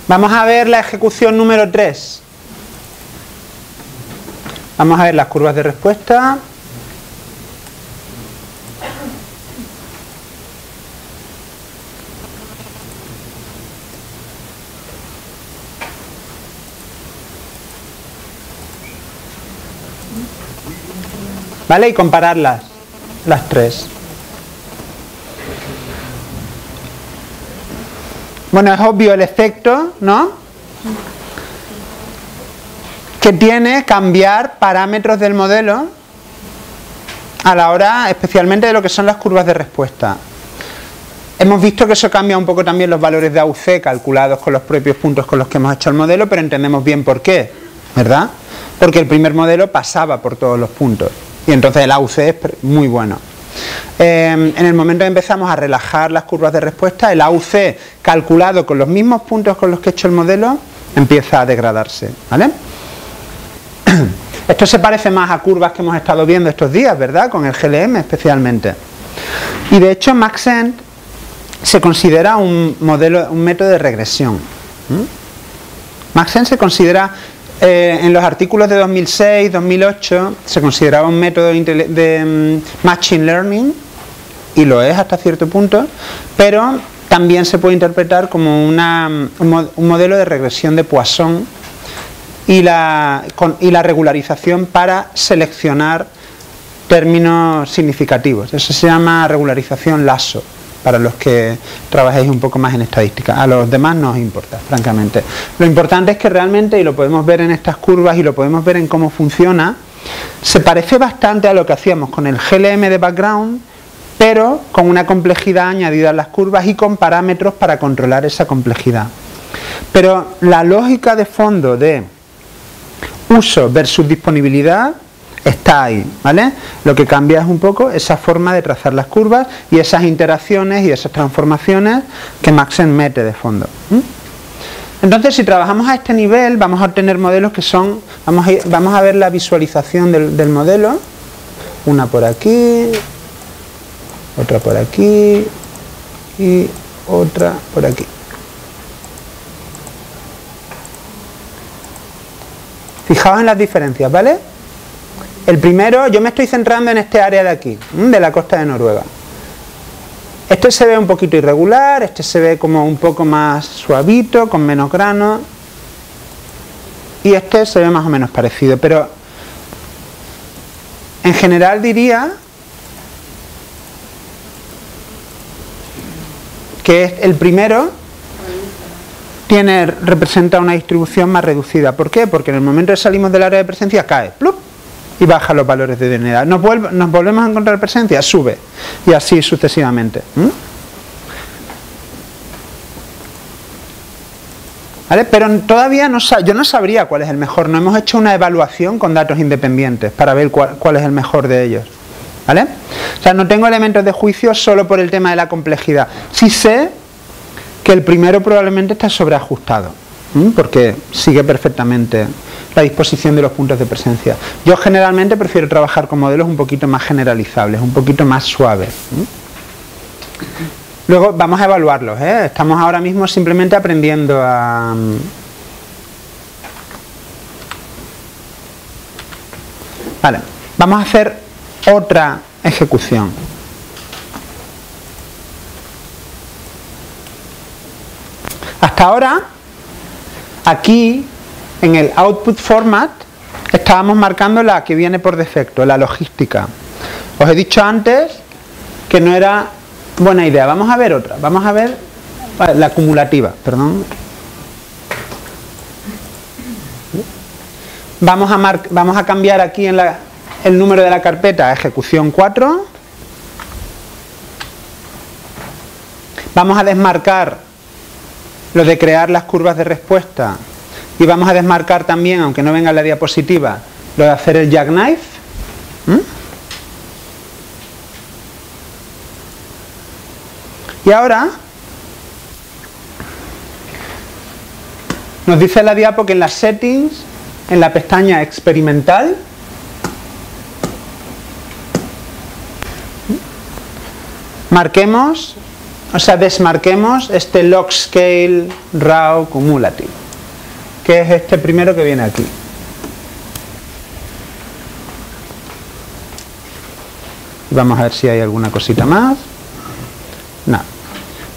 Vamos a ver la ejecución número 3. Vamos a ver las curvas de respuesta. ¿Vale? Y compararlas, las tres. Bueno, es obvio el efecto, ¿no?, que tiene cambiar parámetros del modelo a la hora, especialmente de lo que son las curvas de respuesta. Hemos visto que eso cambia un poco también los valores de AUC calculados con los propios puntos con los que hemos hecho el modelo, pero entendemos bien por qué, ¿verdad? Porque el primer modelo pasaba por todos los puntos y entonces el AUC es muy bueno. En el momento que empezamos a relajar las curvas de respuesta, el AUC calculado con los mismos puntos con los que he hecho el modelo empieza a degradarse, ¿vale? Esto se parece más a curvas que hemos estado viendo estos días, ¿verdad? Con el GLM especialmente. Y de hecho Maxent se considera un método de regresión. Maxent se considera, en los artículos de 2006, 2008, se consideraba un método de Machine Learning, y lo es hasta cierto punto, pero también se puede interpretar como un modelo de regresión de Poisson y la regularización para seleccionar términos significativos. Eso se llama regularización lasso, para los que trabajéis un poco más en estadística. A los demás no os importa, francamente. Lo importante es que realmente, y lo podemos ver en estas curvas y lo podemos ver en cómo funciona, se parece bastante a lo que hacíamos con el GLM de background, pero con una complejidad añadida a las curvas y con parámetros para controlar esa complejidad. Pero la lógica de fondo de uso versus disponibilidad está ahí, ¿vale? Lo que cambia es un poco esa forma de trazar las curvas y esas interacciones y esas transformaciones que Maxent mete de fondo. Entonces, si trabajamos a este nivel, vamos a obtener modelos que son... Vamos a ver la visualización del modelo. Una por aquí, otra por aquí y otra por aquí. Fijaos en las diferencias, ¿vale? El primero, yo me estoy centrando en este área de aquí, de la costa de Noruega. Este se ve un poquito irregular, este se ve como un poco más suavito, con menos grano. Y este se ve más o menos parecido, pero en general diría que el primero representa una distribución más reducida. ¿Por qué? Porque en el momento que salimos del área de presencia cae, ¡plup!, y baja los valores de densidad. Nos volvemos a encontrar presencia, sube, y así sucesivamente. ¿Vale? Pero todavía yo no sabría cuál es el mejor. No hemos hecho una evaluación con datos independientes para ver cuál es el mejor de ellos. ¿Vale? O sea, no tengo elementos de juicio solo por el tema de la complejidad. Sí sé que el primero probablemente está sobreajustado, porque sigue perfectamente la disposición de los puntos de presencia. Yo generalmente prefiero trabajar con modelos un poquito más generalizables, un poquito más suaves. Luego vamos a evaluarlos, ¿eh? Estamos ahora mismo simplemente aprendiendo a... Vale, vamos a hacer otra ejecución. Hasta ahora, aquí, en el output format, estábamos marcando la que viene por defecto, la logística. Os he dicho antes que no era buena idea. Vamos a ver otra. Vamos a ver la acumulativa, perdón. Vamos a cambiar aquí en el número de la carpeta a ejecución 4. Vamos a desmarcar lo de crear las curvas de respuesta y vamos a desmarcar también, aunque no venga en la diapositiva, lo de hacer el jackknife. Y ahora nos dice la diapo que en las settings, en la pestaña experimental, marquemos o sea, desmarquemos este log scale raw cumulative, que es este primero que viene aquí. Vamos a ver si hay alguna cosita más. No.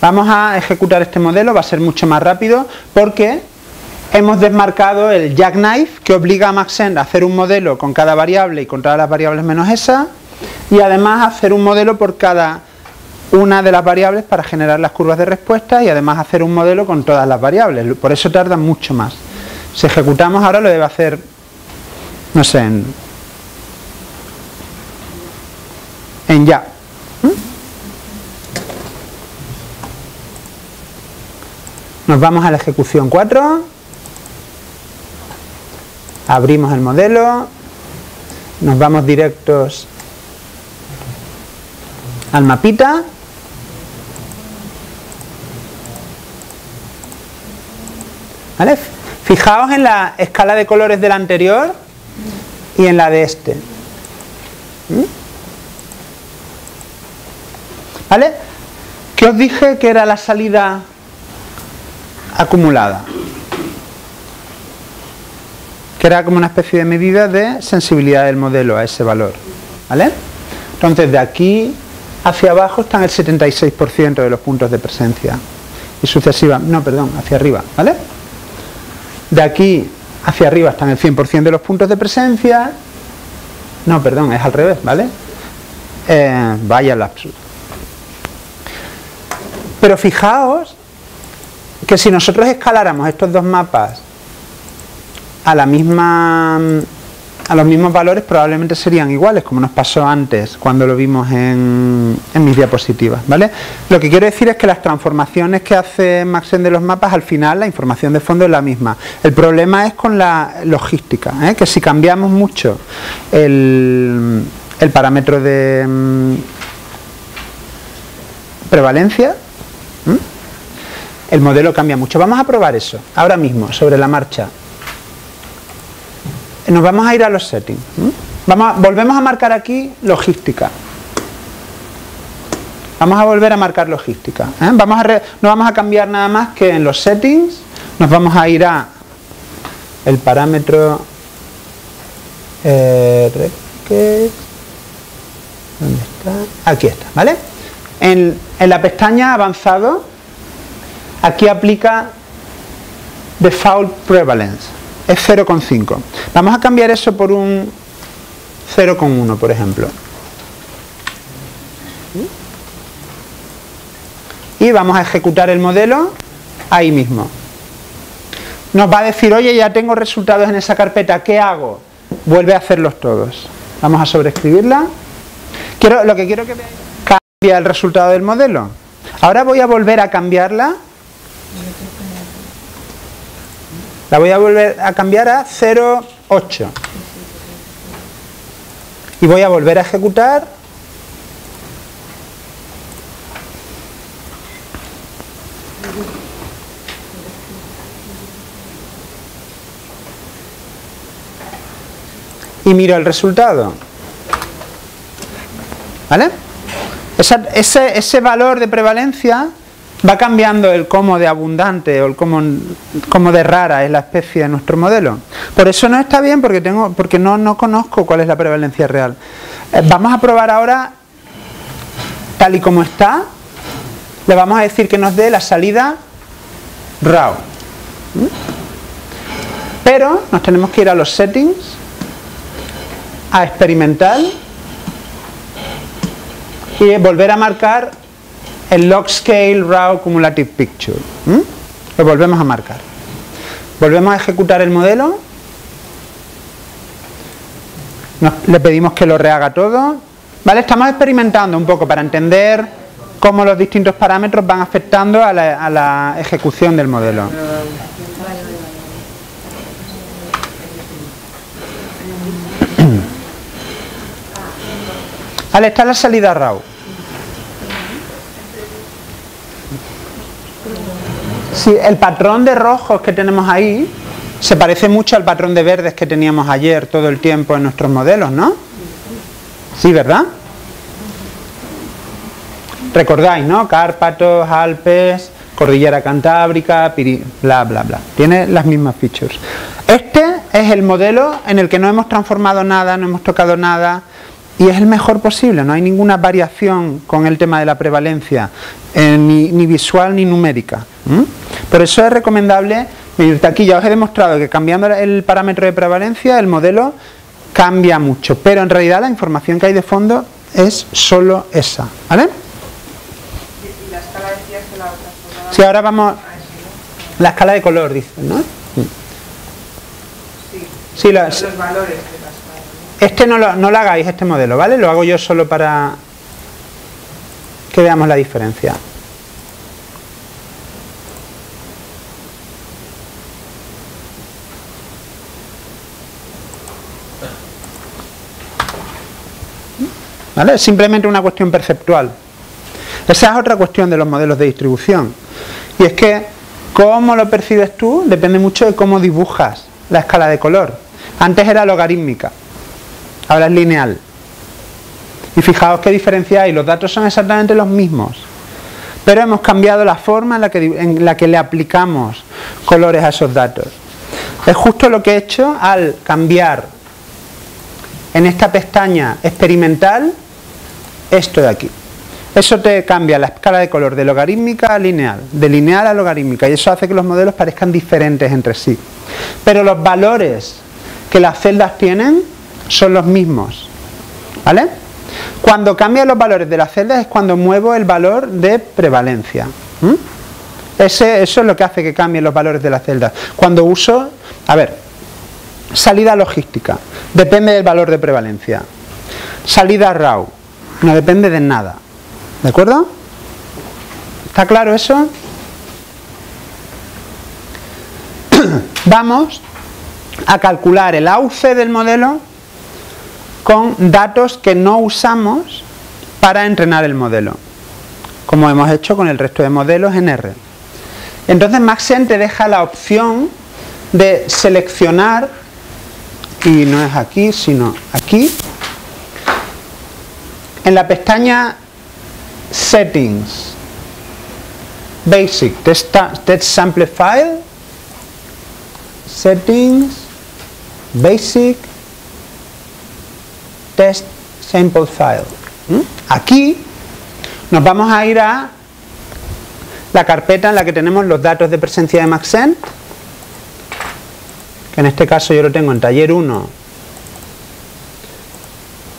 Vamos a ejecutar este modelo, va a ser mucho más rápido porque hemos desmarcado el jackknife que obliga a Maxent a hacer un modelo con cada variable y con todas las variables menos esa, y además hacer un modelo por cada una de las variables para generar las curvas de respuesta, y además hacer un modelo con todas las variables. Por eso tarda mucho más. Si ejecutamos ahora lo debe hacer, no sé, en ya. Nos vamos a la ejecución 4, abrimos el modelo, nos vamos directos al mapita, ¿vale? Fijaos en la escala de colores del anterior y en la de este, ¿vale? ¿Qué os dije que era la salida acumulada? Que era como una especie de medida de sensibilidad del modelo a ese valor, ¿vale? Entonces de aquí hacia abajo están el 76% de los puntos de presencia y sucesiva, no, perdón, hacia arriba, ¿vale? De aquí hacia arriba están el 100% de los puntos de presencia, no, perdón, es al revés, ¿vale? Vaya lapsus. Pero fijaos que si nosotros escaláramos estos dos mapas a los mismos valores, probablemente serían iguales, como nos pasó antes cuando lo vimos en mis diapositivas, ¿vale? Lo que quiero decir es que las transformaciones que hace Maxent de los mapas, al final la información de fondo es la misma. El problema es con la logística, que si cambiamos mucho el parámetro de prevalencia, el modelo cambia mucho. Vamos a probar eso ahora mismo, sobre la marcha. Nos vamos a ir a los settings. Volvemos a marcar aquí logística. Vamos a volver a marcar logística. No vamos a cambiar nada más que en los settings. Nos vamos a ir a el parámetro ¿dónde está? Aquí está, ¿vale? En la pestaña avanzado, aquí aplica default prevalence. Es 0,5. Vamos a cambiar eso por un 0,1, por ejemplo. Y vamos a ejecutar el modelo ahí mismo. Nos va a decir, oye, ya tengo resultados en esa carpeta, ¿qué hago? Vuelve a hacerlos todos. Vamos a sobreescribirla. Lo que quiero que veáis, cambia el resultado del modelo. Ahora voy a volver a cambiarla. La voy a volver a cambiar a 0,8 y voy a volver a ejecutar. Y miro el resultado, ¿vale? Ese valor de prevalencia va cambiando el cómo de abundante o el cómo de rara es la especie de nuestro modelo. Por eso no está bien, porque no conozco cuál es la prevalencia real. Vamos a probar ahora, tal y como está, le vamos a decir que nos dé la salida raw. Pero nos tenemos que ir a los settings, a experimental, y volver a marcar el log scale raw cumulative picture. Lo volvemos a marcar. Volvemos a ejecutar el modelo. Le pedimos que lo rehaga todo. ¿Vale? Estamos experimentando un poco para entender cómo los distintos parámetros van afectando a la ejecución del modelo. Vale, esta es la salida raw. Sí, el patrón de rojos que tenemos ahí se parece mucho al patrón de verdes que teníamos ayer todo el tiempo en nuestros modelos, ¿no? Sí, ¿verdad? Recordáis, ¿no? Cárpatos, Alpes, Cordillera Cantábrica, bla, bla, bla. Tiene las mismas features. Este es el modelo en el que no hemos transformado nada, no hemos tocado nada, y es el mejor posible. No hay ninguna variación con el tema de la prevalencia, ni visual ni numérica. Por eso es recomendable venirte aquí. Ya os he demostrado que cambiando el parámetro de prevalencia, el modelo cambia mucho, pero en realidad la información que hay de fondo es solo esa, ¿vale? ¿Y la escala decías que la transformaba? Sí, ahora vamos... La escala de color, dicen, ¿no? Sí, los valores de la escala, ¿no? Este no lo hagáis, este modelo, ¿vale? Lo hago yo solo para que veamos la diferencia. ¿Vale? Es simplemente una cuestión perceptual. Esa es otra cuestión de los modelos de distribución. Y es que cómo lo percibes tú depende mucho de cómo dibujas la escala de color. Antes era logarítmica, ahora es lineal. Y fijaos qué diferencia hay, los datos son exactamente los mismos, pero hemos cambiado la forma en la que le aplicamos colores a esos datos. Es justo lo que he hecho al cambiar en esta pestaña experimental esto de aquí. Eso te cambia la escala de color de logarítmica a lineal, de lineal a logarítmica, y eso hace que los modelos parezcan diferentes entre sí. Pero los valores que las celdas tienen son los mismos, ¿vale? Cuando cambian los valores de las celdas es cuando muevo el valor de prevalencia. Eso es lo que hace que cambien los valores de las celdas. Cuando uso, a ver, salida logística, depende del valor de prevalencia. Salida raw, no depende de nada. ¿De acuerdo? ¿Está claro eso? Vamos a calcular el AUC del modelo con datos que no usamos para entrenar el modelo, como hemos hecho con el resto de modelos en R. Entonces Maxent te deja la opción de seleccionar, y no es aquí, sino aquí, en la pestaña Settings, Basic, Test Sample File, Settings, Basic, Test Sample File. Aquí nos vamos a ir a la carpeta en la que tenemos los datos de presencia de Maxent, que en este caso yo lo tengo en taller 1,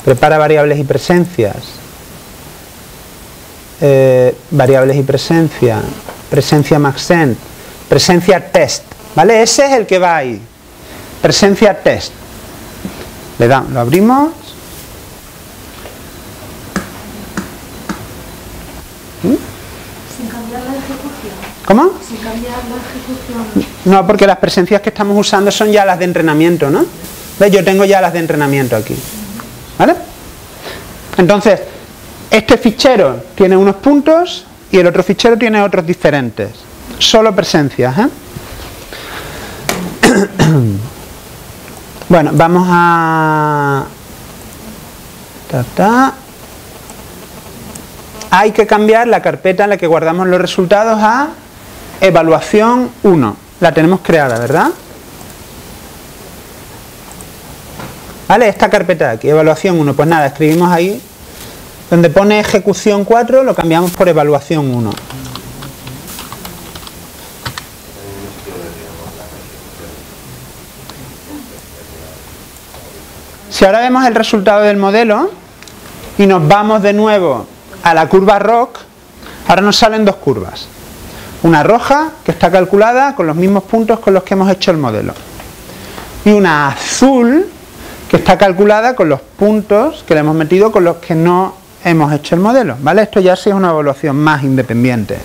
prepara variables y presencias, variables y presencia, presencia Maxent, presencia test, ¿vale? Ese es el que va ahí, presencia test. Le damos, lo abrimos. Sin cambiar la ejecución. ¿Cómo? Sin cambiar la ejecución. No, porque las presencias que estamos usando son ya las de entrenamiento, ¿no? ¿Ves? Yo tengo ya las de entrenamiento aquí, ¿vale? Entonces, este fichero tiene unos puntos y el otro fichero tiene otros diferentes. Solo presencias, ¿eh? Bueno, vamos a... Hay que cambiar la carpeta en la que guardamos los resultados a evaluación 1. La tenemos creada, ¿verdad? ¿Vale? Esta carpeta de aquí, evaluación 1. Pues nada, escribimos ahí. Donde pone ejecución 4, lo cambiamos por evaluación 1. Si ahora vemos el resultado del modelo y nos vamos de nuevo a la curva ROC, ahora nos salen dos curvas. Una roja, que está calculada con los mismos puntos con los que hemos hecho el modelo. Y una azul, que está calculada con los puntos que le hemos metido con los que no hemos hecho el modelo, ¿vale? Esto ya sí es una evaluación más independiente.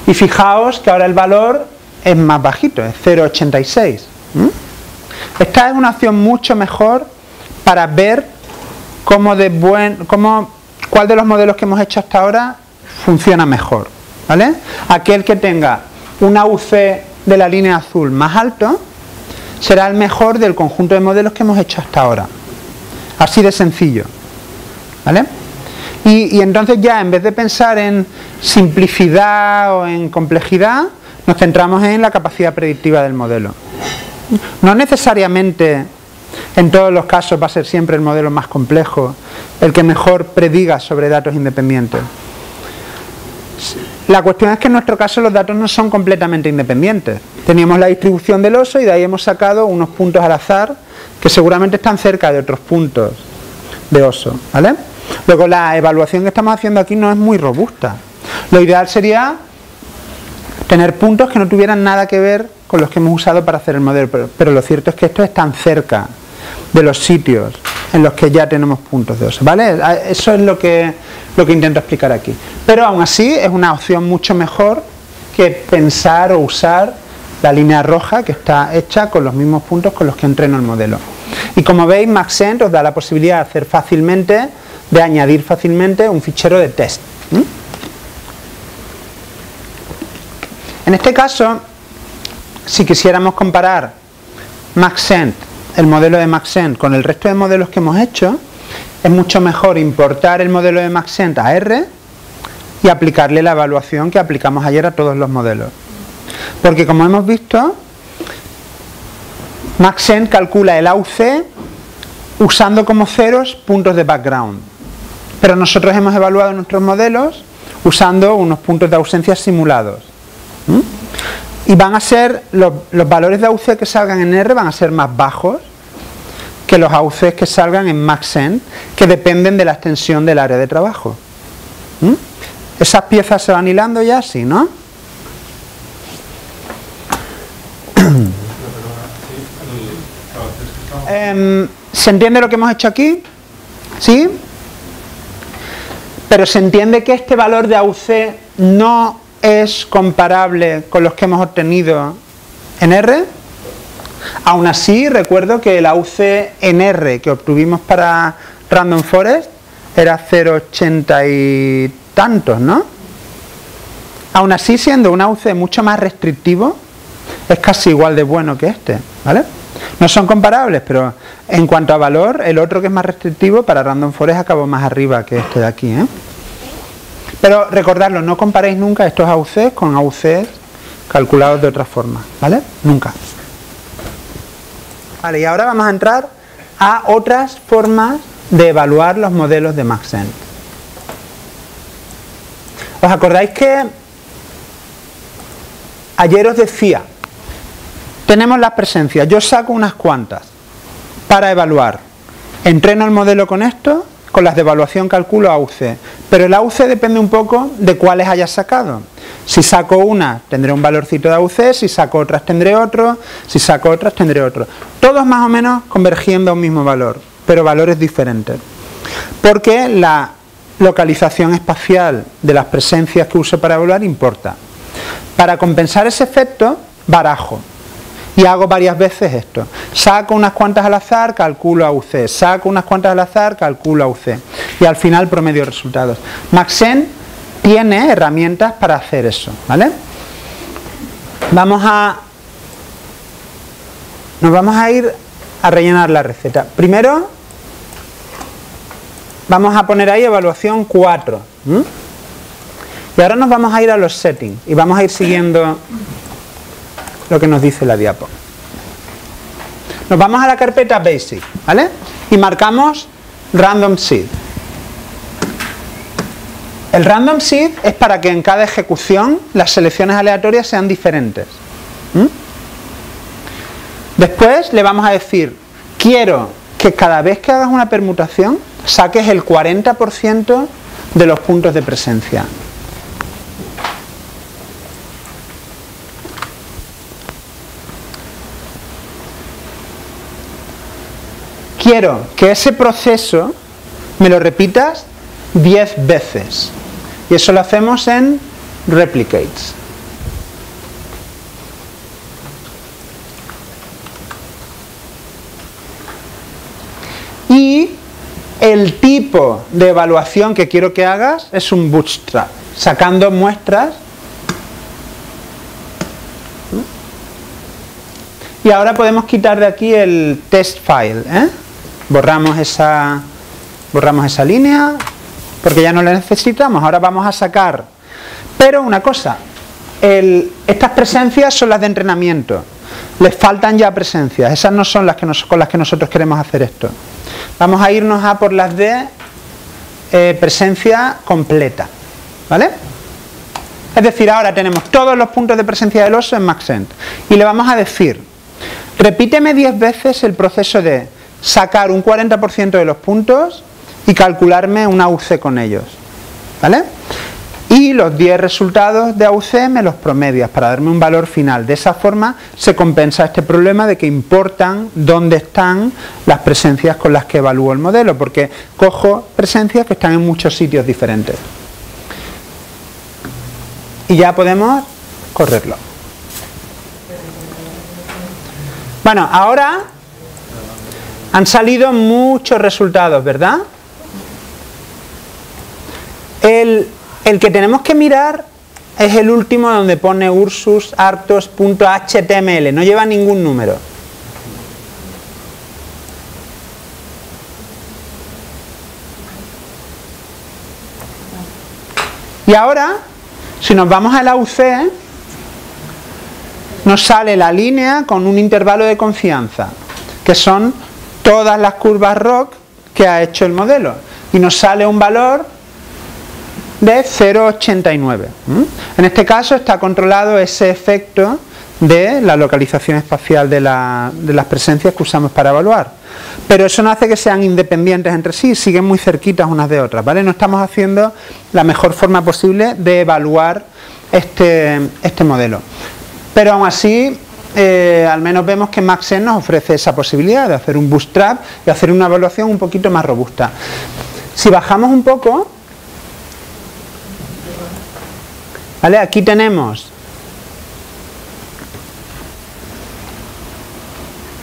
Y fijaos que ahora el valor es más bajito, es 0,86. Esta es una opción mucho mejor para ver cuál de los modelos que hemos hecho hasta ahora funciona mejor, ¿vale? Aquel que tenga un AUC de la línea azul más alto será el mejor del conjunto de modelos que hemos hecho hasta ahora. Así de sencillo, ¿vale? Y entonces ya en vez de pensar en simplicidad o en complejidad, nos centramos en la capacidad predictiva del modelo. No necesariamente en todos los casos va a ser siempre el modelo más complejo el que mejor prediga sobre datos independientes. La cuestión es que en nuestro caso los datos no son completamente independientes. Teníamos la distribución del oso y de ahí hemos sacado unos puntos al azar que seguramente están cerca de otros puntos de oso, ¿vale? Luego la evaluación que estamos haciendo aquí no es muy robusta. Lo ideal sería tener puntos que no tuvieran nada que ver con los que hemos usado para hacer el modelo, pero lo cierto es que esto es tan cerca de los sitios en los que ya tenemos puntos de oso, ¿vale? Eso es lo que intento explicar aquí. Pero aún así es una opción mucho mejor que pensar o usar la línea roja que está hecha con los mismos puntos con los que entreno el modelo. Y como veis, Maxent os da la posibilidad de hacer fácilmente, de añadir fácilmente un fichero de test. En este caso, si quisiéramos comparar Maxent, el modelo de Maxent con el resto de modelos que hemos hecho, es mucho mejor importar el modelo de Maxent a R y aplicarle la evaluación que aplicamos ayer a todos los modelos. Porque como hemos visto, Maxent calcula el AUC usando como ceros puntos de background. Pero nosotros hemos evaluado nuestros modelos usando unos puntos de ausencia simulados. Y van a ser, los valores de AUC que salgan en R van a ser más bajos que los AUC que salgan en Maxent, que dependen de la extensión del área de trabajo. ¿Esas piezas se van hilando ya? Sí, ¿no? ¿Se entiende lo que hemos hecho aquí? ¿Sí? Pero se entiende que este valor de AUC no es comparable con los que hemos obtenido en R. Aún así, recuerdo que el AUC en R que obtuvimos para Random Forest era 0,80 y tantos, ¿no? Aún así, siendo un AUC mucho más restrictivo, es casi igual de bueno que este, ¿vale? No son comparables, pero en cuanto a valor, el otro que es más restrictivo para Random Forest acabó más arriba que este de aquí, ¿eh? Pero recordadlo, no comparéis nunca estos AUCs con AUCs calculados de otra forma, ¿vale? Nunca. Vale, y ahora vamos a entrar a otras formas de evaluar los modelos de Maxent. ¿Os acordáis que ayer os decía, tenemos las presencias, yo saco unas cuantas para evaluar, entreno el modelo con esto, con las de evaluación calculo AUC, pero el AUC depende un poco de cuáles hayas sacado. Si saco una tendré un valorcito de AUC, si saco otras tendré otro, si saco otras tendré otro. Todos más o menos convergiendo a un mismo valor, pero valores diferentes. Porque la localización espacial de las presencias que uso para evaluar importa. Para compensar ese efecto, barajo. Y hago varias veces esto. Saco unas cuantas al azar, calculo AUC. Saco unas cuantas al azar, calculo AUC. Y al final promedio resultados. Maxent tiene herramientas para hacer eso, ¿vale? Nos vamos a ir a rellenar la receta. Primero, vamos a poner ahí evaluación 4. Y ahora nos vamos a ir a los settings y vamos a ir siguiendo lo que nos dice la diapo. Nos vamos a la carpeta Basic, ¿vale? Y marcamos Random Seed. El Random Seed es para que en cada ejecución las selecciones aleatorias sean diferentes. Después le vamos a decir, quiero que cada vez que hagas una permutación saques el 40% de los puntos de presencia. Quiero que ese proceso me lo repitas 10 veces. Y eso lo hacemos en replicates. Y el tipo de evaluación que quiero que hagas es un bootstrap, sacando muestras. Y ahora podemos quitar de aquí el test file, ¿eh? Borramos esa línea porque ya no las necesitamos, ahora vamos a sacar. Pero una cosa, estas presencias son las de entrenamiento, les faltan ya presencias, esas no son las que con las que nosotros queremos hacer esto. Vamos a irnos a por las de presencia completa, ¿vale? Es decir, ahora tenemos todos los puntos de presencia del oso en Maxent y le vamos a decir, repíteme 10 veces el proceso de sacar un 40% de los puntos y calcularme una AUC con ellos, ¿vale? Y los 10 resultados de AUC me los promedias para darme un valor final. De esa forma se compensa este problema de que importan dónde están las presencias con las que evalúo el modelo, porque cojo presencias que están en muchos sitios diferentes. Y ya podemos correrlo. Bueno, ahora han salido muchos resultados, ¿verdad? El que tenemos que mirar es el último, donde pone Ursus Arctos.html, no lleva ningún número. Y ahora, si nos vamos a la AUC, nos sale la línea con un intervalo de confianza, que son todas las curvas ROC que ha hecho el modelo, y nos sale un valor de 0,89. En este caso está controlado ese efecto de la localización espacial de las presencias que usamos para evaluar, pero eso no hace que sean independientes entre sí, siguen muy cerquitas unas de otras, ¿vale? No estamos haciendo la mejor forma posible de evaluar este modelo, pero aún así al menos vemos que Maxent nos ofrece esa posibilidad de hacer un bootstrap y hacer una evaluación un poquito más robusta. Si bajamos un poco, ¿vale? Aquí tenemos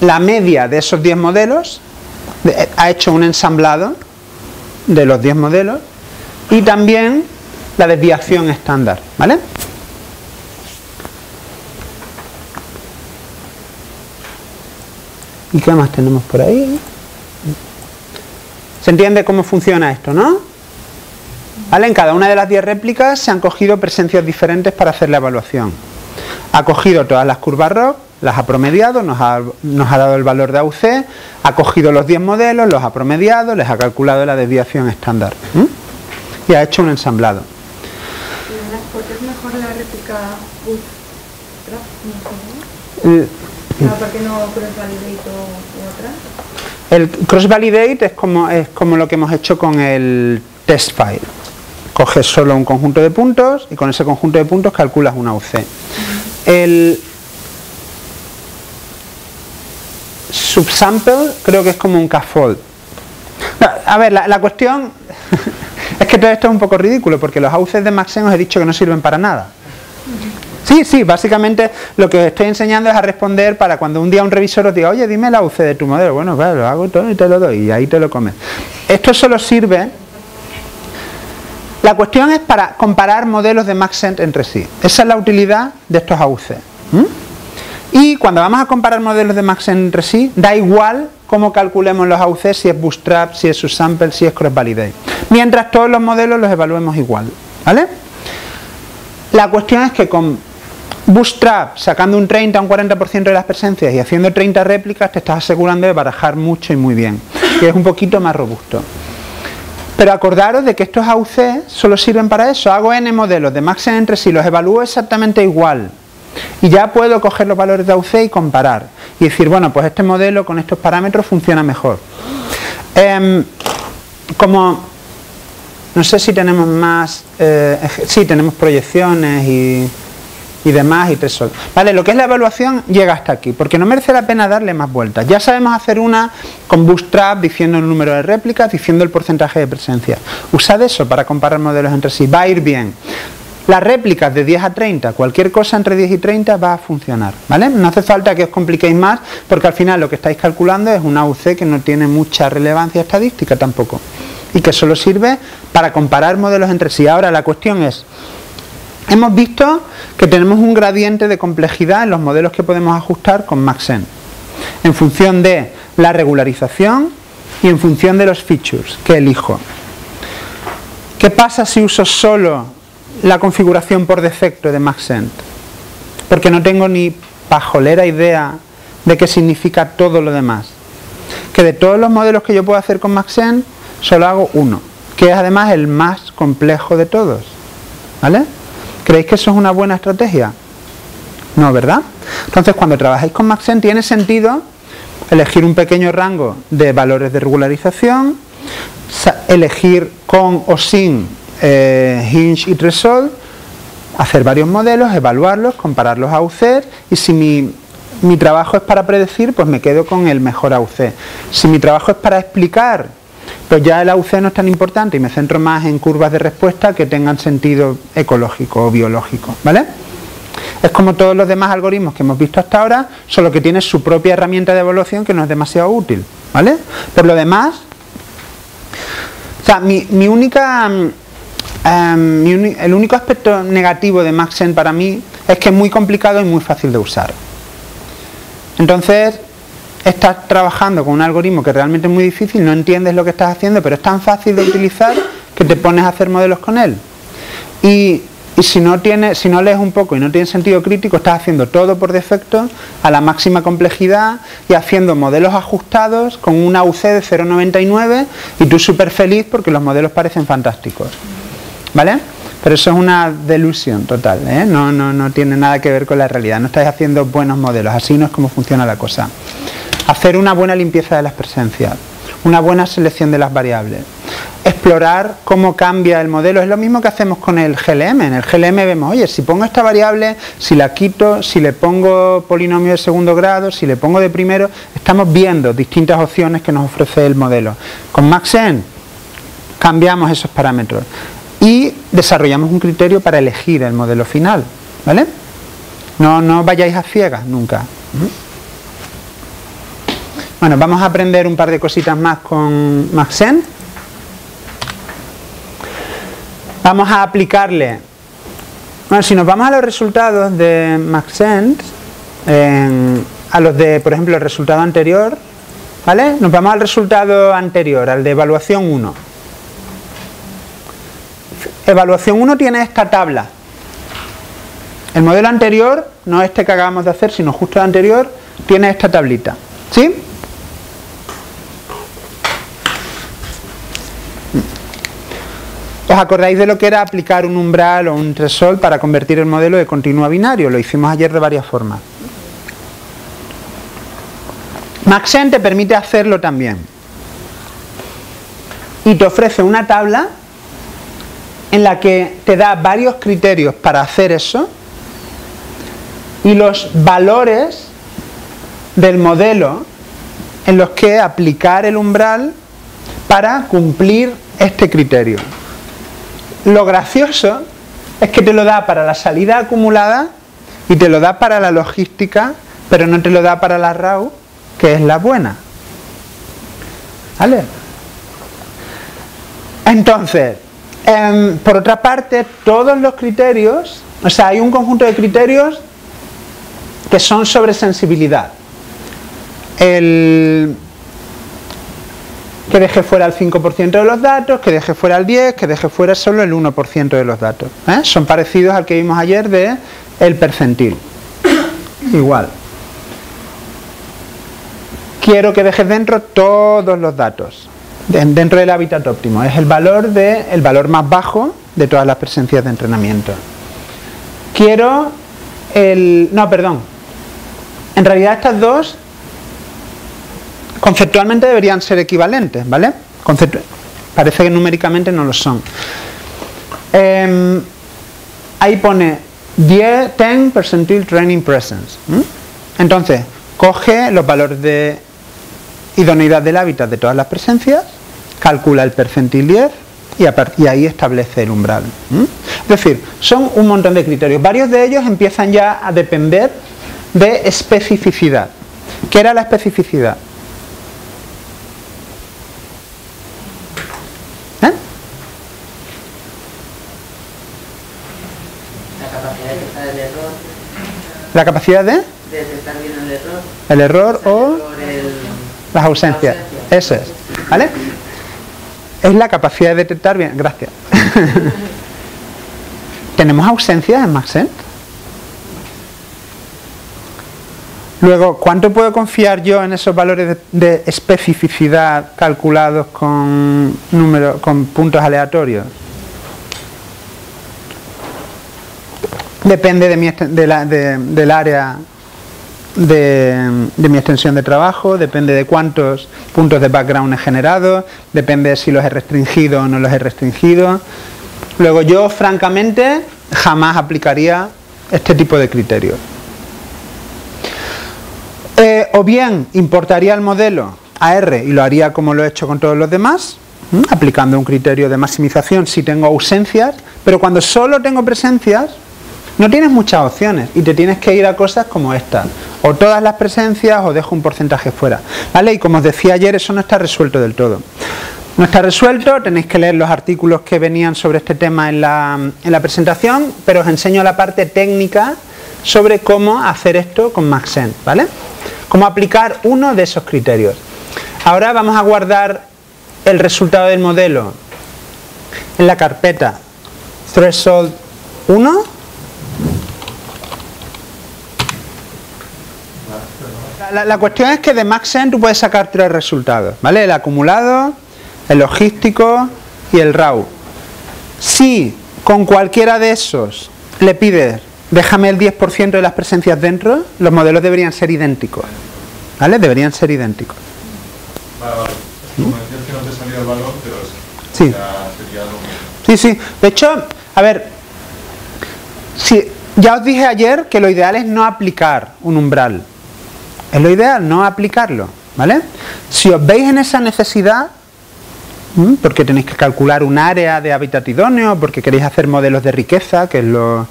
la media de esos 10 modelos, ha hecho un ensamblado de los 10 modelos y también la desviación estándar, ¿vale? ¿Y qué más tenemos por ahí? ¿Se entiende cómo funciona esto, no? ¿Vale? En cada una de las 10 réplicas se han cogido presencias diferentes para hacer la evaluación. Ha cogido todas las curvas ROC, las ha promediado, nos ha dado el valor de AUC, ha cogido los 10 modelos, los ha promediado, les ha calculado la desviación estándar. Y ha hecho un ensamblado. ¿Por qué es mejor la réplica bootstrap? ¿Por qué no cross-validate u otra? El cross-validate es como lo que hemos hecho con el test file. Coges solo un conjunto de puntos y con ese conjunto de puntos calculas una AUC. El subsample creo que es como un K-fold. No, a ver, la cuestión es que todo esto es un poco ridículo, porque los AUCs de Maxent os he dicho que no sirven para nada. Sí, básicamente lo que os estoy enseñando es a responder para cuando un día un revisor os diga, oye, dime la AUC de tu modelo. Bueno, claro, lo hago todo y te lo doy, y ahí te lo comes. Esto solo sirve... La cuestión es para comparar modelos de Maxent entre sí. Esa es la utilidad de estos AUC. Y cuando vamos a comparar modelos de Maxent entre sí, da igual cómo calculemos los AUC, si es bootstrap, si es subsample, si es cross-validate. Mientras todos los modelos los evaluemos igual, ¿vale? La cuestión es que con bootstrap, sacando un 30 o un 40% de las presencias y haciendo 30 réplicas, te estás asegurando de barajar mucho y muy bien, que es un poquito más robusto. Pero acordaros de que estos AUC solo sirven para eso. Hago n modelos de Maxent entre sí, los evalúo exactamente igual. Y ya puedo coger los valores de AUC y comparar. Y decir, bueno, pues este modelo con estos parámetros funciona mejor. Como, no sé si tenemos más... sí, tenemos proyecciones y demás y tresol. Vale, lo que es la evaluación llega hasta aquí, porque no merece la pena darle más vueltas. Ya sabemos hacer una con bootstrap, diciendo el número de réplicas, diciendo el porcentaje de presencia. Usad eso para comparar modelos entre sí, va a ir bien. Las réplicas de 10 a 30, cualquier cosa entre 10 y 30 va a funcionar, ¿vale? No hace falta que os compliquéis más, porque al final lo que estáis calculando es una AUC que no tiene mucha relevancia estadística tampoco, y que solo sirve para comparar modelos entre sí. Ahora la cuestión es, hemos visto que tenemos un gradiente de complejidad en los modelos que podemos ajustar con Maxent, en función de la regularización y en función de los features que elijo. ¿Qué pasa si uso solo la configuración por defecto de Maxent? Porque no tengo ni pajolera idea de qué significa todo lo demás. Que de todos los modelos que yo puedo hacer con Maxent, solo hago uno, que es además el más complejo de todos. ¿Vale? ¿Creéis que eso es una buena estrategia? No, ¿verdad? Entonces, cuando trabajáis con Maxent, tiene sentido elegir un pequeño rango de valores de regularización, elegir con o sin hinge y threshold, hacer varios modelos, evaluarlos, compararlos a AUC, y si mi trabajo es para predecir, pues me quedo con el mejor AUC. Si mi trabajo es para explicar, pues ya el AUC no es tan importante y me centro más en curvas de respuesta que tengan sentido ecológico o biológico, ¿vale? Es como todos los demás algoritmos que hemos visto hasta ahora, solo que tiene su propia herramienta de evaluación que no es demasiado útil, ¿vale? Por lo demás, o sea, el único aspecto negativo de Maxent para mí es que es muy complicado y muy fácil de usar. Entonces, estás trabajando con un algoritmo que realmente es muy difícil, no entiendes lo que estás haciendo, pero es tan fácil de utilizar que te pones a hacer modelos con él. Y si no lees un poco y no tiene sentido crítico, estás haciendo todo por defecto a la máxima complejidad y haciendo modelos ajustados con una AUC de 0,99 y tú súper feliz porque los modelos parecen fantásticos, ¿vale? Pero eso es una delusión total, ¿eh? No tiene nada que ver con la realidad, no estáis haciendo buenos modelos, así no es como funciona la cosa. Hacer una buena limpieza de las presencias, una buena selección de las variables, explorar cómo cambia el modelo. Es lo mismo que hacemos con el GLM. En el GLM vemos, oye, si pongo esta variable, si la quito, si le pongo polinomio de segundo grado, si le pongo de primero, estamos viendo distintas opciones que nos ofrece el modelo. Con Maxent cambiamos esos parámetros y desarrollamos un criterio para elegir el modelo final, ¿vale? No vayáis a ciegas nunca. Bueno, vamos a aprender un par de cositas más con Maxent. Vamos a aplicarle, bueno, si nos vamos a los resultados de Maxent, a los de, por ejemplo, el resultado anterior, ¿vale? Nos vamos al resultado anterior, al de evaluación 1. Evaluación 1 tiene esta tabla. El modelo anterior, no este que acabamos de hacer, sino justo el anterior, tiene esta tablita, ¿sí? ¿Os acordáis de lo que era aplicar un umbral o un threshold para convertir el modelo de continuo a binario? Lo hicimos ayer de varias formas. Maxent te permite hacerlo también. Y te ofrece una tabla en la que te da varios criterios para hacer eso y los valores del modelo en los que aplicar el umbral para cumplir este criterio. Lo gracioso es que te lo da para la salida acumulada y te lo da para la logística, pero no te lo da para la RAW, que es la buena. ¿Vale? Entonces, por otra parte, todos los criterios, o sea, hay un conjunto de criterios que son sobre sensibilidad. Que deje fuera el 5% de los datos, que deje fuera el 10%, que deje fuera solo el 1% de los datos. Son parecidos al que vimos ayer de el percentil. Igual. Quiero que dejes dentro todos los datos, dentro del hábitat óptimo. Es el valor más bajo de todas las presencias de entrenamiento. Quiero no, perdón. En realidad estas dos conceptualmente deberían ser equivalentes, ¿vale? Parece que numéricamente no lo son. Ahí pone 10 percentile training presence. Entonces, coge los valores de idoneidad del hábitat de todas las presencias, calcula el percentil 10 y ahí establece el umbral. Es decir, son un montón de criterios. Varios de ellos empiezan ya a depender de especificidad. ¿Qué era la especificidad? La capacidad de detectar bien el error. El error o las ausencias. Eso es. ¿Vale? Es la capacidad de detectar bien. Gracias. ¿Tenemos ausencias en Maxent? Luego, ¿cuánto puedo confiar yo en esos valores de especificidad calculados con puntos aleatorios? Depende del área de mi extensión de trabajo, depende de cuántos puntos de background he generado, depende de si los he restringido o no los he restringido. Luego yo, francamente, jamás aplicaría este tipo de criterios. O bien importaría el modelo a R y lo haría como lo he hecho con todos los demás, aplicando un criterio de maximización si tengo ausencias, pero cuando solo tengo presencias no tienes muchas opciones y te tienes que ir a cosas como esta, o todas las presencias o dejo un porcentaje fuera, ¿vale? Y como os decía ayer, eso no está resuelto del todo. No está resuelto, tenéis que leer los artículos que venían sobre este tema en la presentación, pero os enseño la parte técnica sobre cómo hacer esto con Maxent, ¿vale? Cómo aplicar uno de esos criterios. Ahora vamos a guardar el resultado del modelo en la carpeta threshold 1. La cuestión es que de Maxent tú puedes sacar 3 resultados, ¿vale? El acumulado, el logístico y el raw. Si con cualquiera de esos le pides déjame el 10% de las presencias dentro, los modelos deberían ser idénticos, ¿vale? Deberían ser idénticos. Vale. Como decías que no te salía el valor, pero sí. Sería lo mismo. Sí. De hecho, a ver, ya os dije ayer que lo ideal es no aplicar un umbral. Es lo ideal, no aplicarlo, ¿vale? Si os veis en esa necesidad, porque tenéis que calcular un área de hábitat idóneo, porque queréis hacer modelos de riqueza, que es lo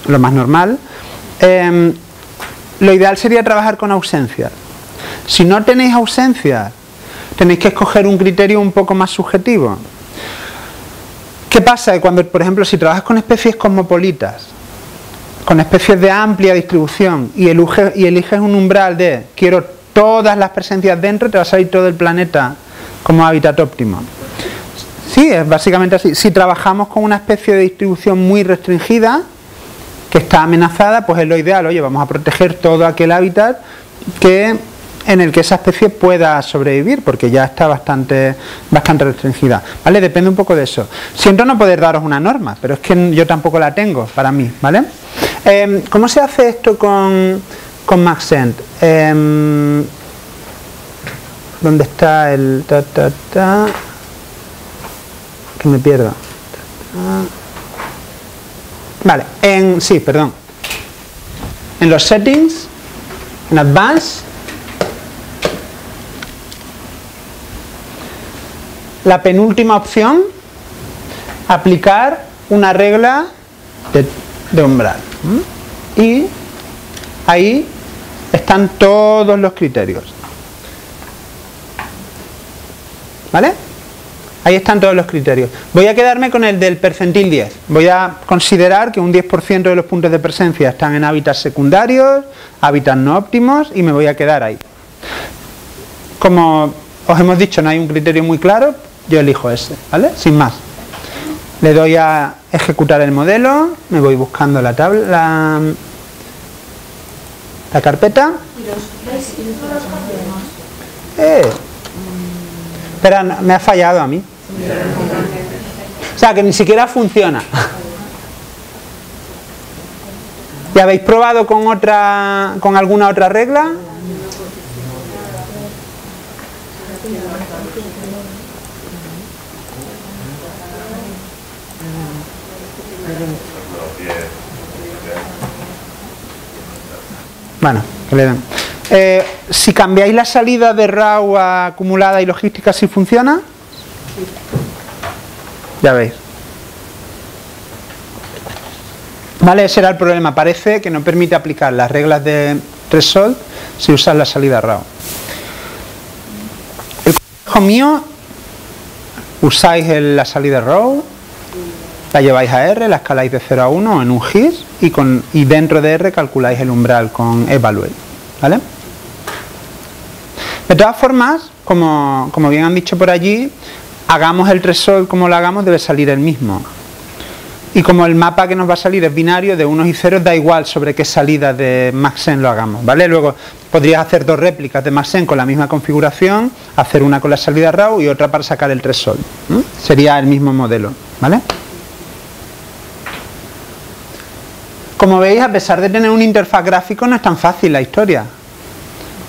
más normal, lo ideal sería trabajar con ausencias. Si no tenéis ausencias, tenéis que escoger un criterio un poco más subjetivo. ¿Qué pasa? Cuando, por ejemplo, si trabajas con especies cosmopolitas, con especies de amplia distribución, y eliges un umbral de quiero todas las presencias dentro, te va a salir todo el planeta como hábitat óptimo. Sí, es básicamente así. Si trabajamos con una especie de distribución muy restringida, que está amenazada, pues es lo ideal. Oye, vamos a proteger todo aquel hábitat en el que esa especie pueda sobrevivir, porque ya está bastante restringida, ¿vale? Depende un poco de eso. Siento no poder daros una norma, pero es que yo tampoco la tengo para mí, ¿vale? ¿Cómo se hace esto con Maxent? ¿Dónde está el que me pierdo? Vale, en los settings, en advanced, la penúltima opción, aplicar una regla de umbral. Y ahí están todos los criterios. ¿Vale? Ahí están todos los criterios. Voy a quedarme con el del percentil 10. Voy a considerar que un 10% de los puntos de presencia están en hábitats secundarios, hábitats no óptimos, y me voy a quedar ahí. Como os hemos dicho, no hay un criterio muy claro, yo elijo ese, ¿vale? Sin más. Le doy a ejecutar el modelo, me voy buscando la tabla, la carpeta. Espera, me ha fallado a mí. O sea, que ni siquiera funciona. ¿Y habéis probado con alguna otra regla? Bueno, que le den. Si cambiáis la salida de RAW a acumulada y logística, ¿sí funciona? Ya veis. Vale, ese era el problema. Parece que no permite aplicar las reglas de threshold si usas la salida RAW. El consejo mío, usáis la salida RAW, la lleváis a R, la escaláis de 0 a 1 en un GIS y dentro de R calculáis el umbral con evaluate, ¿vale? De todas formas, como bien han dicho por allí, hagamos el threshold como lo hagamos, debe salir el mismo. Y como el mapa que nos va a salir es binario de unos y ceros, da igual sobre qué salida de Maxent lo hagamos, ¿vale? Luego podrías hacer dos réplicas de Maxent con la misma configuración, hacer una con la salida RAW y otra para sacar el threshold. Sería el mismo modelo, ¿vale? Como veis, a pesar de tener un interfaz gráfico, no es tan fácil la historia,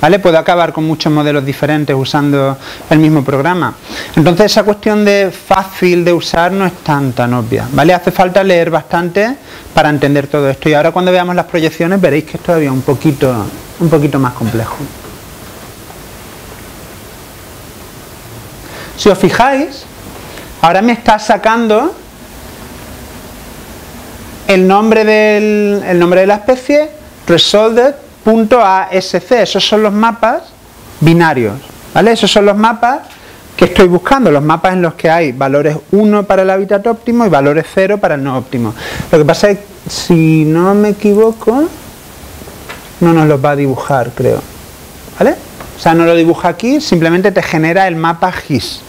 ¿vale? Puedo acabar con muchos modelos diferentes usando el mismo programa. Entonces esa cuestión de fácil de usar no es tan obvia, ¿vale? Hace falta leer bastante para entender todo esto. Y ahora cuando veamos las proyecciones veréis que es todavía un poquito más complejo. Si os fijáis, ahora me está sacando el nombre de la especie, resolved.asc. Esos son los mapas binarios, ¿vale? Esos son los mapas que estoy buscando, los mapas en los que hay valores 1 para el hábitat óptimo y valores 0 para el no óptimo. Lo que pasa es que, si no me equivoco, no nos los va a dibujar, creo, ¿vale? O sea, no lo dibuja aquí, simplemente te genera el mapa GIS.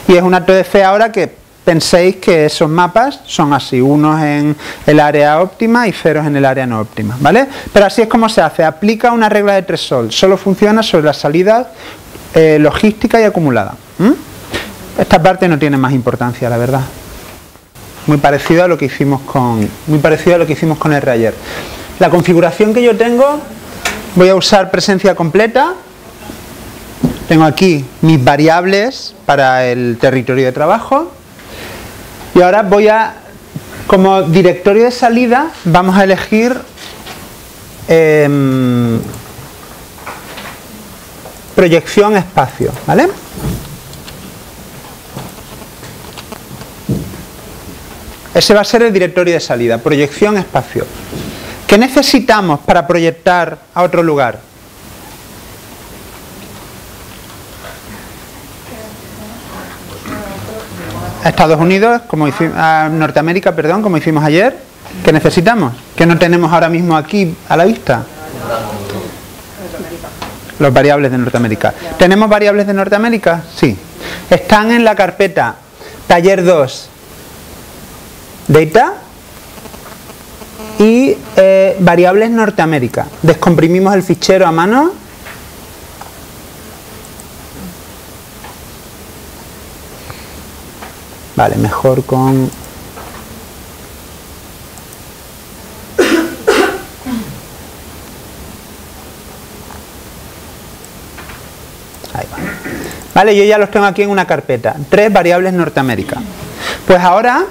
Y es un acto de fe ahora que penséis que esos mapas son así, unos en el área óptima y ceros en el área no óptima, ¿vale? Pero así es como se hace, aplica una regla de threshold, solo funciona sobre las salidas logística y acumulada. Esta parte no tiene más importancia, la verdad. Muy parecido a lo que hicimos con el Rayer. La configuración que yo tengo, voy a usar presencia completa. Tengo aquí mis variables para el territorio de trabajo. Y ahora como directorio de salida, vamos a elegir proyección espacio, ¿vale? Ese va a ser el directorio de salida, proyección espacio. ¿Qué necesitamos para proyectar a otro lugar? A Estados Unidos, a Norteamérica, perdón, como hicimos ayer. ¿Qué necesitamos? ¿Qué no tenemos ahora mismo aquí a la vista? Los variables de Norteamérica. ¿Tenemos variables de Norteamérica? Sí. Están en la carpeta taller 2 data y variables Norteamérica. Descomprimimos el fichero a mano. Vale, mejor con... Ahí va. Vale, yo ya los tengo aquí en una carpeta. 3 variables Norteamérica. Pues ahora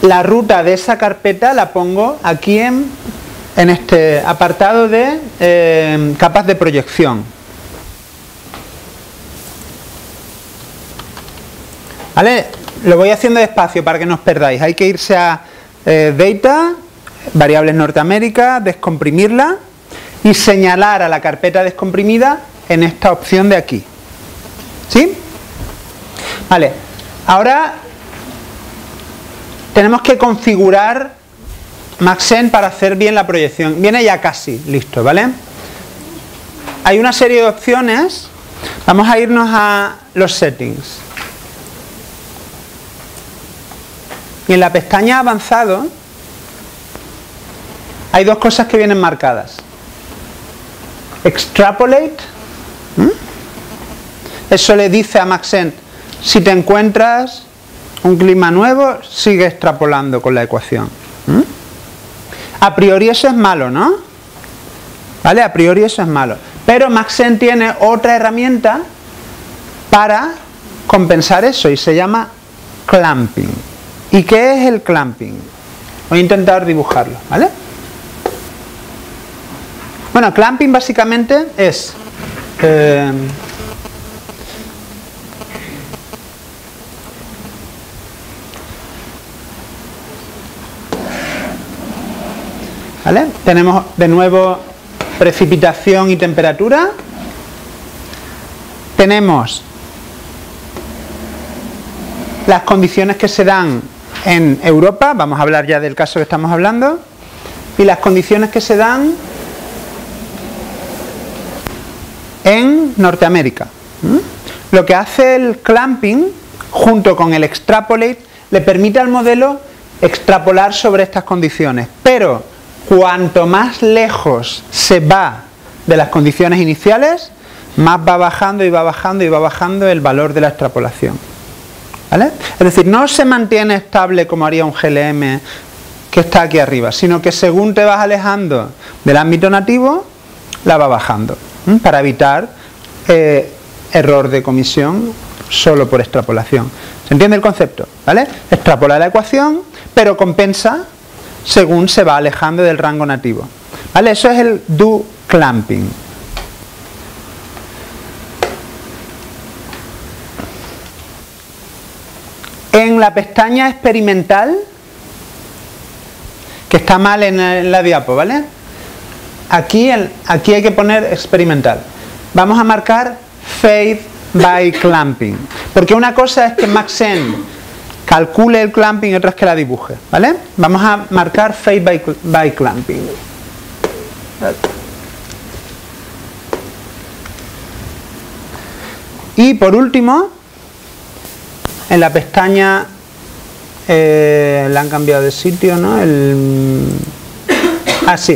la ruta de esa carpeta la pongo aquí en este apartado de capas de proyección. ¿Vale? Lo voy haciendo despacio para que no os perdáis. Hay que irse a Data, variables Norteamérica, descomprimirla y señalar a la carpeta descomprimida en esta opción de aquí. ¿Sí? Vale. Ahora tenemos que configurar Maxent para hacer bien la proyección. Viene ya casi listo, ¿vale? Hay una serie de opciones. Vamos a irnos a los settings. Y en la pestaña avanzado hay dos cosas que vienen marcadas. Extrapolate. Eso le dice a Maxent, si te encuentras un clima nuevo, sigue extrapolando con la ecuación. A priori eso es malo, ¿no? ¿Vale? A priori eso es malo. Pero Maxent tiene otra herramienta para compensar eso y se llama clamping. ¿Y qué es el clamping? Voy a intentar dibujarlo, ¿vale? Bueno, clamping básicamente es ¿vale? Tenemos de nuevo precipitación y temperatura. Tenemos las condiciones que se dan en Europa, vamos a hablar ya del caso que estamos hablando, y las condiciones que se dan en Norteamérica. Lo que hace el clamping junto con el extrapolate le permite al modelo extrapolar sobre estas condiciones, pero cuanto más lejos se va de las condiciones iniciales, más va bajando y va bajando y va bajando el valor de la extrapolación. ¿Vale? Es decir, no se mantiene estable como haría un GLM que está aquí arriba, sino que según te vas alejando del ámbito nativo, la va bajando, para evitar error de comisión solo por extrapolación. ¿Se entiende el concepto? ¿Vale? Extrapola la ecuación, pero compensa según se va alejando del rango nativo. ¿Vale? Eso es el do clamping. En la pestaña experimental, que está mal en la diapo, ¿vale? Aquí hay que poner experimental. Vamos a marcar fade by clamping, porque una cosa es que Maxent calcule el clamping y otra es que la dibuje, ¿vale? Vamos a marcar fade by clamping. Y por último, en la pestaña la han cambiado de sitio, ¿no? Sí.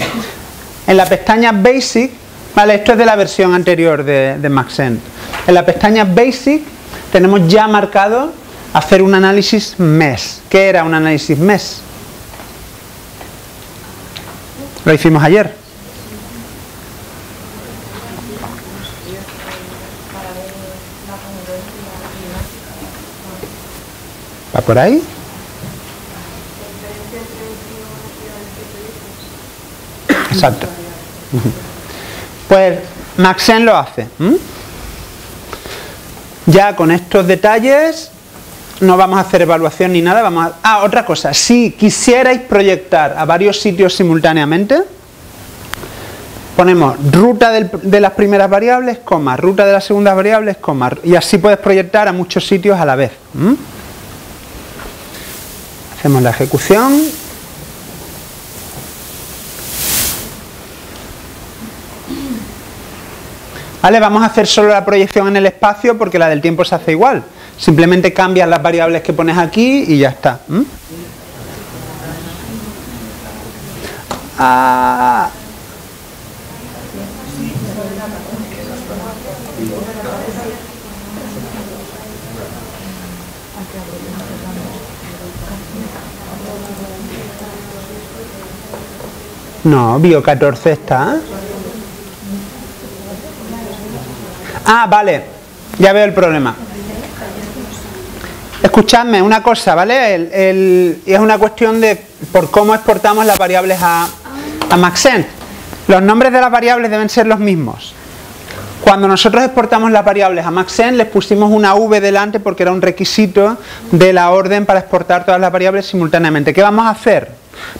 En la pestaña Basic, vale, esto es de la versión anterior de Maxent. En la pestaña Basic tenemos ya marcado hacer un análisis MES. ¿Qué era un análisis MES? Lo hicimos ayer. ¿Va por ahí? Exacto. Pues Maxent lo hace. Ya con estos detalles no vamos a hacer evaluación ni nada. Otra cosa. Si quisierais proyectar a varios sitios simultáneamente, ponemos ruta de las primeras variables, coma, ruta de las segundas variables, coma, y así puedes proyectar a muchos sitios a la vez. Hacemos la ejecución. Vale, vamos a hacer solo la proyección en el espacio porque la del tiempo se hace igual. Simplemente cambias las variables que pones aquí y ya está. No, bio 14 está. Vale, ya veo el problema. Escuchadme una cosa, ¿vale? Es una cuestión de por cómo exportamos las variables a Maxent. Los nombres de las variables deben ser los mismos. Cuando nosotros exportamos las variables a Maxent, les pusimos una V delante porque era un requisito de la orden para exportar todas las variables simultáneamente. ¿Qué vamos a hacer?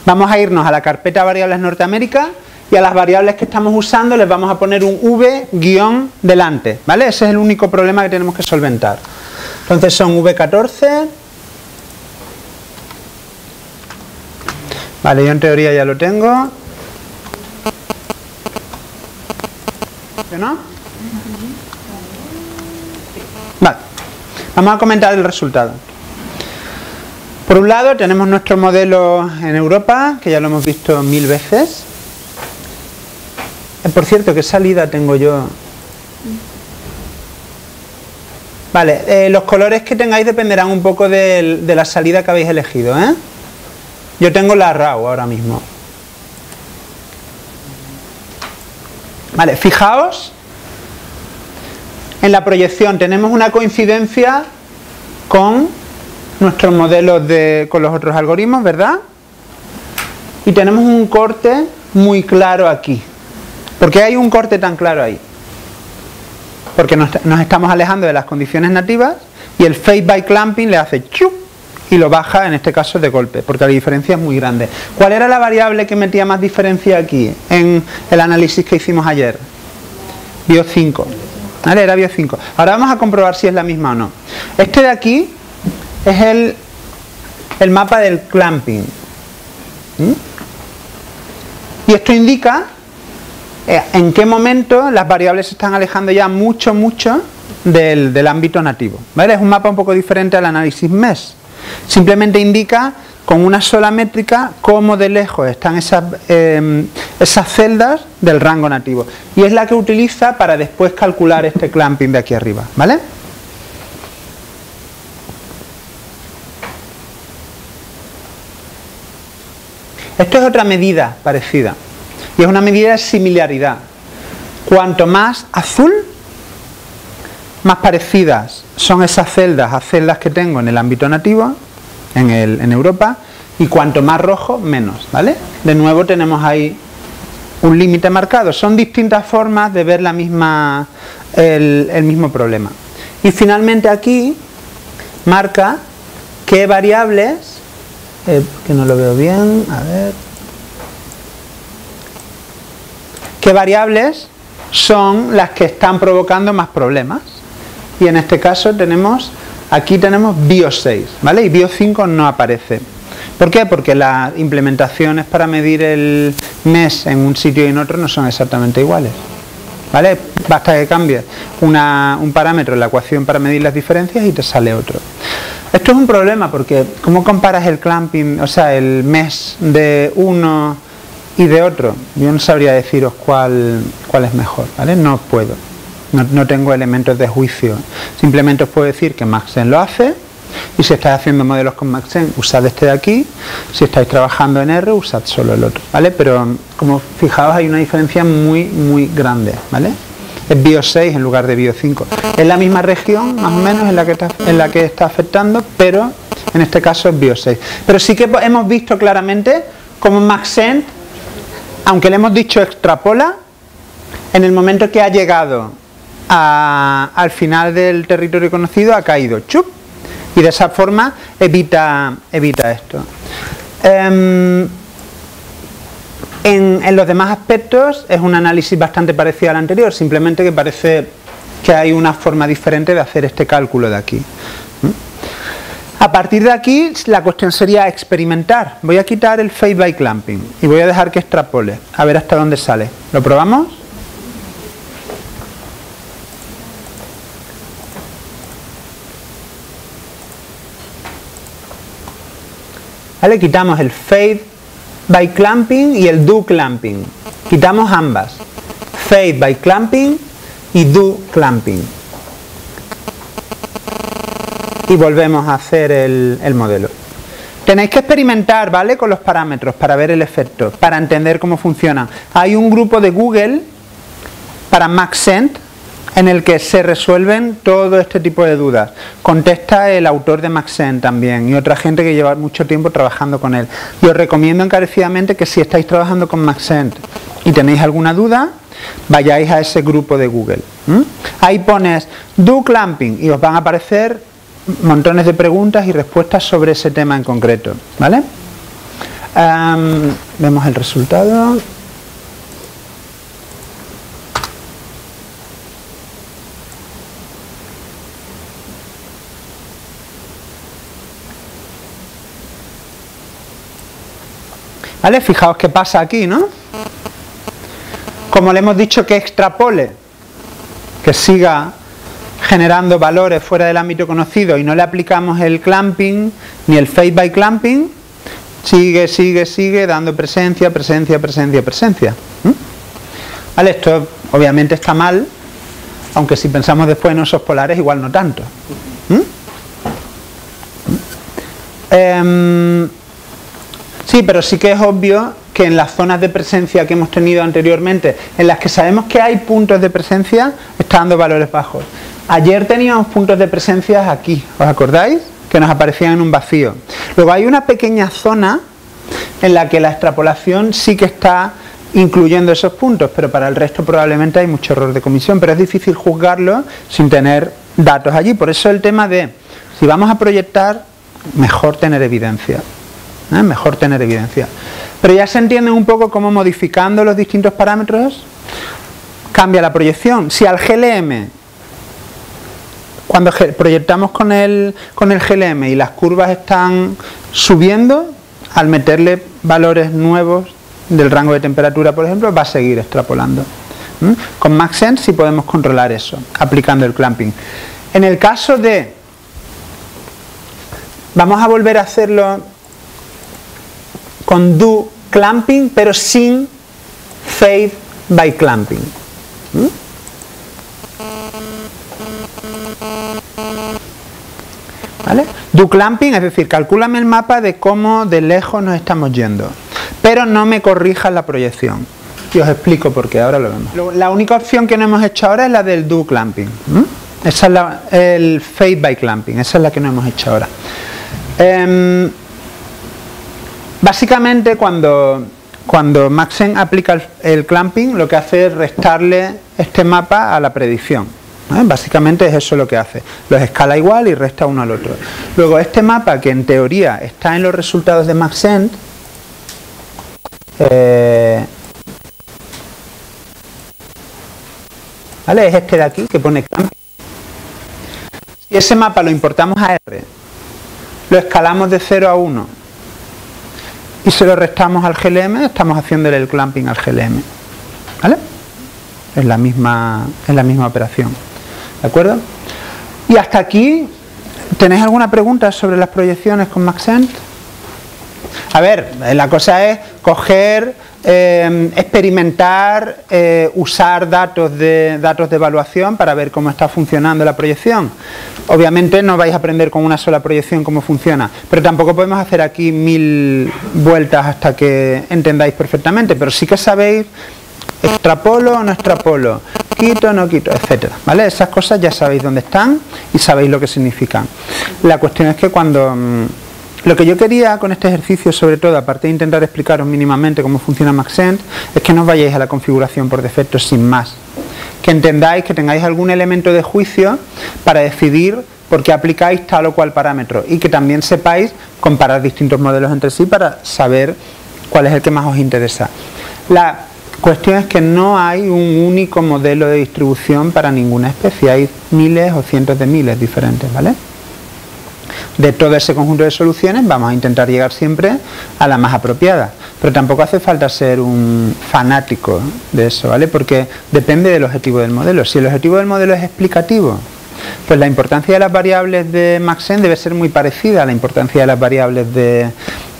Vamos a irnos a la carpeta variables Norteamérica y a las variables que estamos usando les vamos a poner un V guión delante, ¿vale? Ese es el único problema que tenemos que solventar. Entonces son V14. Vale, yo en teoría ya lo tengo. ¿No? Vale, vamos a comentar el resultado. Por un lado tenemos nuestro modelo en Europa, que ya lo hemos visto 1000 veces. Por cierto, ¿qué salida tengo yo? Vale, los colores que tengáis dependerán un poco de la salida que habéis elegido, ¿eh? Yo tengo la RAW ahora mismo. Vale, fijaos, en la proyección tenemos una coincidencia con nuestros modelos con los otros algoritmos, ¿verdad? Y tenemos un corte muy claro aquí. ¿Por qué hay un corte tan claro ahí? Porque nos estamos alejando de las condiciones nativas y el fade by clamping le hace chup y lo baja, en este caso de golpe, porque la diferencia es muy grande. ¿Cuál era la variable que metía más diferencia aquí en el análisis que hicimos ayer? Bio 5. ¿Vale? Era bio 5. Ahora vamos a comprobar si es la misma o no. Este de aquí es el mapa del clamping. Y esto indica en qué momento las variables se están alejando ya mucho del ámbito nativo, ¿vale? Es un mapa un poco diferente al análisis MES. Simplemente indica con una sola métrica cómo de lejos están esas celdas del rango nativo. Y es la que utiliza para después calcular este clamping de aquí arriba, ¿vale? Esto es otra medida parecida. Y es una medida de similaridad. Cuanto más azul, más parecidas son esas celdas a celdas que tengo en el ámbito nativo, en Europa, y cuanto más rojo, menos, ¿vale? De nuevo tenemos ahí un límite marcado. Son distintas formas de ver el mismo problema. Y finalmente aquí marca qué variables, que no lo veo bien, a ver, qué variables son las que están provocando más problemas. Y en este caso aquí tenemos BIOS6, ¿vale? Y BIOS5 no aparece. ¿Por qué? Porque las implementaciones para medir el MES en un sitio y en otro no son exactamente iguales, ¿vale? Basta que cambies un parámetro en la ecuación para medir las diferencias y te sale otro. Esto es un problema porque ¿cómo comparas el clamping, o sea, el MES de uno y de otro? Yo no sabría deciros cuál es mejor, ¿vale? No puedo. No tengo elementos de juicio. Simplemente os puedo decir que Maxent lo hace, y si estáis haciendo modelos con Maxent, usad este de aquí. Si estáis trabajando en R, usad solo el otro, ¿vale? Pero como fijaos, hay una diferencia muy, muy grande, ¿vale? Es BIOS6 en lugar de BIOS5. Es la misma región, más o menos, en la que está afectando, pero en este caso es BIOS6. Pero sí que hemos visto claramente cómo Maxent, aunque le hemos dicho extrapola, en el momento que ha llegado al final del territorio conocido ha caído, ¡chup! Y de esa forma evita esto. En los demás aspectos es un análisis bastante parecido al anterior, simplemente que parece que hay una forma diferente de hacer este cálculo de aquí. A partir de aquí la cuestión sería experimentar. Voy a quitar el fade by clamping y voy a dejar que extrapole, a ver hasta dónde sale. ¿Lo probamos? ¿Vale? Quitamos el fade by clamping y el do clamping. Quitamos ambas. Fade by clamping y do clamping. Y volvemos a hacer el modelo. Tenéis que experimentar, ¿vale? Con los parámetros para ver el efecto, para entender cómo funciona. Hay un grupo de Google para Maxent en el que se resuelven todo este tipo de dudas. Contesta el autor de Maxent también y otra gente que lleva mucho tiempo trabajando con él. Y os recomiendo encarecidamente que si estáis trabajando con Maxent y tenéis alguna duda, vayáis a ese grupo de Google. Ahí pones do clamping y os van a aparecer montones de preguntas y respuestas sobre ese tema en concreto, ¿vale? Vemos el resultado. ¿Vale? Fijaos qué pasa aquí, ¿no? Como le hemos dicho que extrapole, que siga generando valores fuera del ámbito conocido y no le aplicamos el clamping ni el fade by clamping, sigue dando presencia. ¿Vale? Esto obviamente está mal, aunque si pensamos después en osos polares igual no tanto. Sí, pero sí que es obvio que en las zonas de presencia que hemos tenido anteriormente, en las que sabemos que hay puntos de presencia, está dando valores bajos. Ayer teníamos puntos de presencia aquí, ¿os acordáis? Que nos aparecían en un vacío. Luego hay una pequeña zona en la que la extrapolación sí que está incluyendo esos puntos, pero para el resto probablemente hay mucho error de comisión, pero es difícil juzgarlo sin tener datos allí. Por eso el tema de, si vamos a proyectar, mejor tener evidencia. Mejor tener evidencia. Pero ya se entiende un poco cómo modificando los distintos parámetros cambia la proyección. Si al GLM, cuando proyectamos con el GLM y las curvas están subiendo, al meterle valores nuevos del rango de temperatura, por ejemplo, va a seguir extrapolando. Con Maxent sí podemos controlar eso, aplicando el clamping. En el caso de Vamos a volver a hacerlo con do clamping, pero sin fade by clamping. ¿Vale? Do clamping, es decir, calcúlame el mapa de cómo de lejos nos estamos yendo, pero no me corrijas la proyección. Y os explico por qué, ahora lo vemos. La única opción que no hemos hecho ahora es la del do clamping. Esa es el fade by clamping, esa es la que no hemos hecho ahora. Básicamente cuando Maxent aplica el clamping, lo que hace es restarle este mapa a la predicción. Básicamente es eso lo que hace. Los escala igual y resta uno al otro. Luego este mapa, que en teoría está en los resultados de Maxent, ¿vale? Es este de aquí que pone clamping. Si ese mapa lo importamos a R, lo escalamos de 0 a 1 y se lo restamos al GLM, estamos haciéndole el clamping al GLM. ¿Vale? Es la misma operación. ¿De acuerdo? Y hasta aquí, ¿tenéis alguna pregunta sobre las proyecciones con Maxent? A ver, la cosa es coger, experimentar, usar datos de evaluación para ver cómo está funcionando la proyección. Obviamente no vais a aprender con una sola proyección cómo funciona, pero tampoco podemos hacer aquí 1000 vueltas hasta que entendáis perfectamente, pero sí que sabéis extrapolo o no extrapolo, quito o no quito, etcétera, ¿vale? Esas cosas ya sabéis dónde están y sabéis lo que significan. La cuestión es que lo que yo quería con este ejercicio, sobre todo, aparte de intentar explicaros mínimamente cómo funciona Maxent, es que no os vayáis a la configuración por defecto sin más. Que entendáis, que tengáis algún elemento de juicio para decidir por qué aplicáis tal o cual parámetro y que también sepáis comparar distintos modelos entre sí para saber cuál es el que más os interesa. La cuestión es que no hay un único modelo de distribución para ninguna especie, hay miles o cientos de miles diferentes, ¿vale? De todo ese conjunto de soluciones vamos a intentar llegar siempre a la más apropiada, pero tampoco hace falta ser un fanático de eso, ¿vale? Porque depende del objetivo del modelo. Si el objetivo del modelo es explicativo, pues la importancia de las variables de Maxent debe ser muy parecida a la importancia de las variables de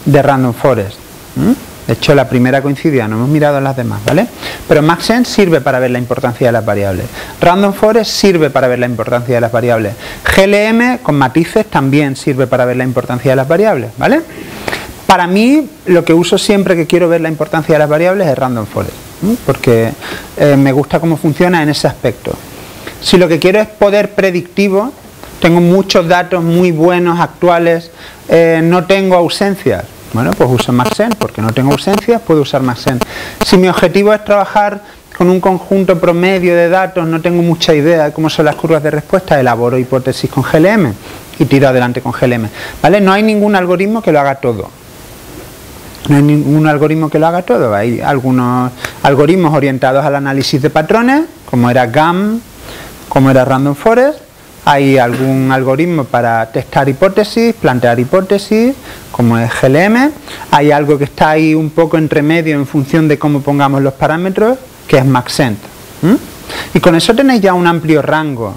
Random Forest. De hecho, la primera coincidía, no hemos mirado las demás, ¿vale? Pero Maxent sirve para ver la importancia de las variables. Random Forest sirve para ver la importancia de las variables. GLM, con matices, también sirve para ver la importancia de las variables, ¿vale? Para mí, lo que uso siempre que quiero ver la importancia de las variables es Random Forest, porque me gusta cómo funciona en ese aspecto. Si lo que quiero es poder predictivo, tengo muchos datos muy buenos, actuales, no tengo ausencias. Bueno, pues uso Maxent, porque no tengo ausencias, puedo usar Maxent. Si mi objetivo es trabajar con un conjunto promedio de datos, no tengo mucha idea de cómo son las curvas de respuesta, elaboro hipótesis con GLM y tiro adelante con GLM. ¿Vale? No hay ningún algoritmo que lo haga todo. No hay ningún algoritmo que lo haga todo. Hay algunos algoritmos orientados al análisis de patrones, como era GAM, como era Random Forest. Hay algún algoritmo para testar hipótesis, plantear hipótesis, como es GLM. Hay algo que está ahí un poco entre medio en función de cómo pongamos los parámetros, que es Maxent. Y con eso tenéis ya un amplio rango